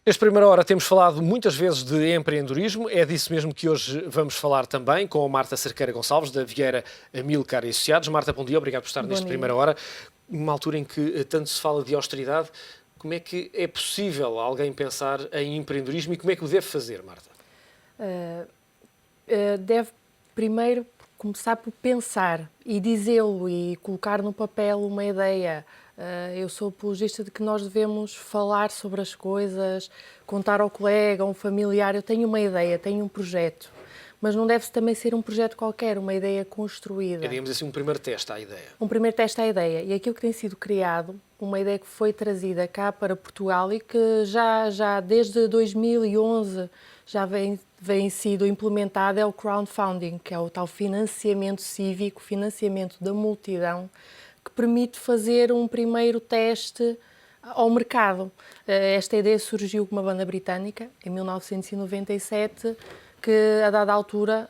Nesta primeira hora temos falado muitas vezes de empreendedorismo, é disso mesmo que hoje vamos falar também com a Marta Cerqueira Gonçalves, da Vieira Amilcar e Associados. Marta, bom dia, obrigado por estar nesta primeira hora. Numa altura em que tanto se fala de austeridade, como é que é possível alguém pensar em empreendedorismo e como é que o deve fazer, Marta? Deve primeiro começar por pensar e dizê-lo e colocar no papel uma ideia. Eu sou apologista de que nós devemos falar sobre as coisas, contar ao colega, a um familiar. Eu tenho uma ideia, tenho um projeto, mas não deve também ser um projeto qualquer, uma ideia construída. É, digamos assim, um primeiro teste à ideia. Um primeiro teste à ideia. E aquilo que tem sido criado, uma ideia que foi trazida cá para Portugal e que já desde 2011 já vem sido implementada, é o crowdfunding, que é o tal financiamento cívico, financiamento da multidão, que permite fazer um primeiro teste ao mercado. Esta ideia surgiu com uma banda britânica, em 1997, que a dada altura,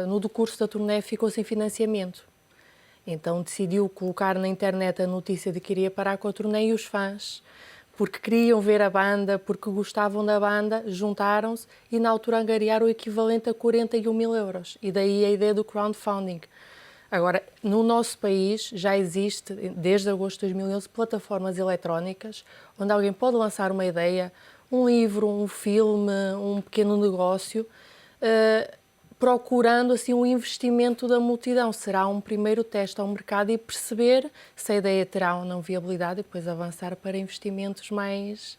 no decurso da turnê, ficou sem financiamento. Então decidiu colocar na internet a notícia de que iria parar com a turnê e os fãs, porque queriam ver a banda, porque gostavam da banda, juntaram-se e na altura angariaram o equivalente a 41 mil euros. E daí a ideia do crowdfunding. Agora, no nosso país já existe, desde agosto de 2011, plataformas eletrónicas onde alguém pode lançar uma ideia, um livro, um filme, um pequeno negócio, procurando assim um investimento da multidão. Será um primeiro teste ao mercado e perceber se a ideia terá ou não viabilidade e depois avançar para investimentos mais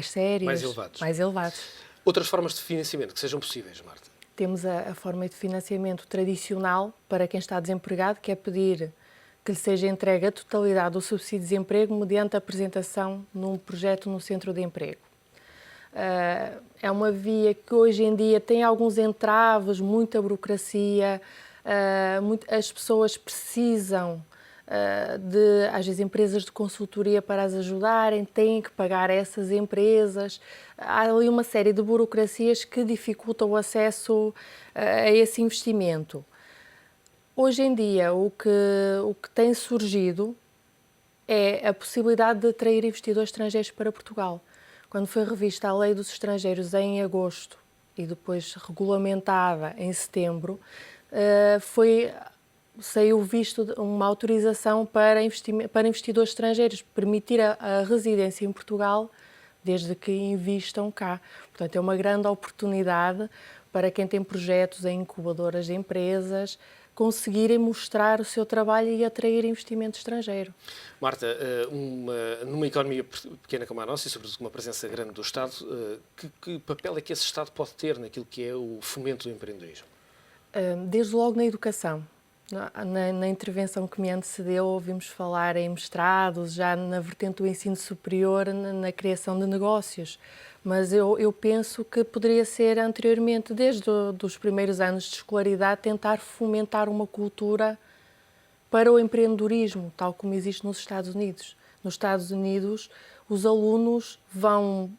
sérios, mais elevados. Outras formas de financiamento que sejam possíveis, Marta? Temos a forma de financiamento tradicional para quem está desempregado, que é pedir que lhe seja entregue a totalidade do subsídio de desemprego mediante a apresentação num projeto no centro de emprego. É uma via que hoje em dia tem alguns entraves, muita burocracia, as pessoas precisam de, às vezes, empresas de consultoria para as ajudarem, têm que pagar a essas empresas. Há ali uma série de burocracias que dificultam o acesso a esse investimento. Hoje em dia, o que tem surgido é a possibilidade de atrair investidores estrangeiros para Portugal. Quando foi revista a Lei dos Estrangeiros em agosto e depois regulamentada em setembro, saiu uma autorização para investidores estrangeiros, permitir a residência em Portugal desde que investam cá. Portanto, é uma grande oportunidade para quem tem projetos em incubadoras de empresas conseguirem mostrar o seu trabalho e atrair investimento estrangeiro. Marta, numa economia pequena como a nossa e sobretudo com uma presença grande do Estado, que papel é que esse Estado pode ter naquilo que é o fomento do empreendedorismo? Desde logo na educação. Na intervenção que me antecedeu, ouvimos falar em mestrados, já na vertente do ensino superior, na criação de negócios. Mas eu penso que poderia ser anteriormente, desde os primeiros anos de escolaridade, tentar fomentar uma cultura para o empreendedorismo, tal como existe nos Estados Unidos. Nos Estados Unidos, os alunos vão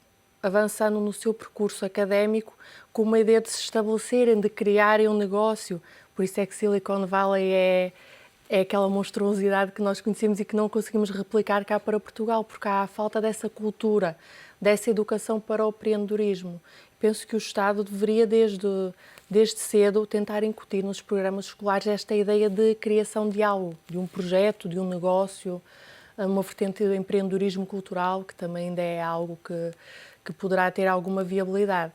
avançando no seu percurso académico com uma ideia de se estabelecerem, de criarem um negócio. Por isso é que Silicon Valley é aquela monstruosidade que nós conhecemos e que não conseguimos replicar cá para Portugal, porque há a falta dessa cultura, dessa educação para o empreendedorismo. Penso que o Estado deveria, desde cedo, tentar incutir nos programas escolares esta ideia de criação de algo, de um projeto, de um negócio, uma vertente de empreendedorismo cultural, que também ainda é algo que poderá ter alguma viabilidade.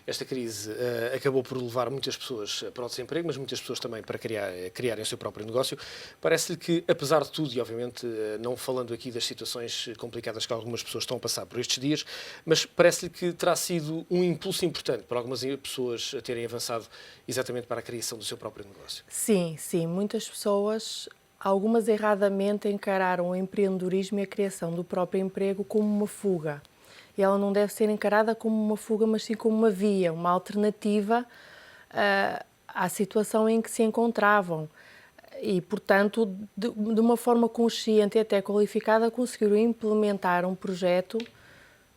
Esta crise acabou por levar muitas pessoas para o desemprego, mas muitas pessoas também para criarem o seu próprio negócio. Parece-lhe que, apesar de tudo, e obviamente não falando aqui das situações complicadas que algumas pessoas estão a passar por estes dias, mas parece-lhe que terá sido um impulso importante para algumas pessoas a terem avançado exatamente para a criação do seu próprio negócio? Sim, sim. Muitas pessoas, algumas erradamente, encararam o empreendedorismo e a criação do próprio emprego como uma fuga. E ela não deve ser encarada como uma fuga, mas sim como uma via, uma alternativa à situação em que se encontravam. E, portanto, de uma forma consciente e até qualificada, conseguiram implementar um projeto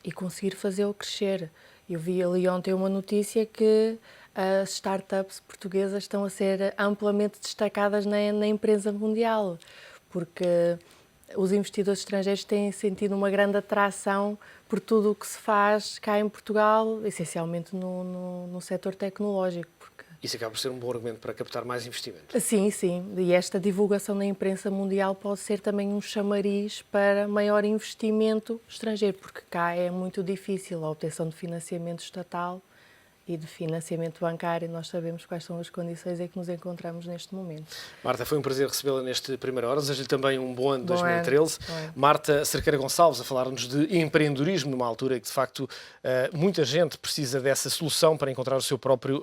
e conseguir fazê-lo crescer. Eu vi ali ontem uma notícia que as startups portuguesas estão a ser amplamente destacadas na imprensa mundial, porque os investidores estrangeiros têm sentido uma grande atração por tudo o que se faz cá em Portugal, essencialmente no setor tecnológico. Isso acaba por ser um bom argumento para captar mais investimento. Sim, sim. E esta divulgação na imprensa mundial pode ser também um chamariz para maior investimento estrangeiro, porque cá é muito difícil a obtenção de financiamento estatal e de financiamento bancário. Nós sabemos quais são as condições em que nos encontramos neste momento. Marta, foi um prazer recebê-la neste Primeira Hora. Desejo-lhe também um bom ano de Bom 2013. ano. Marta Cerqueira Gonçalves a falar-nos de empreendedorismo numa altura em que, de facto, muita gente precisa dessa solução para encontrar o seu próprio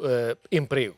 emprego.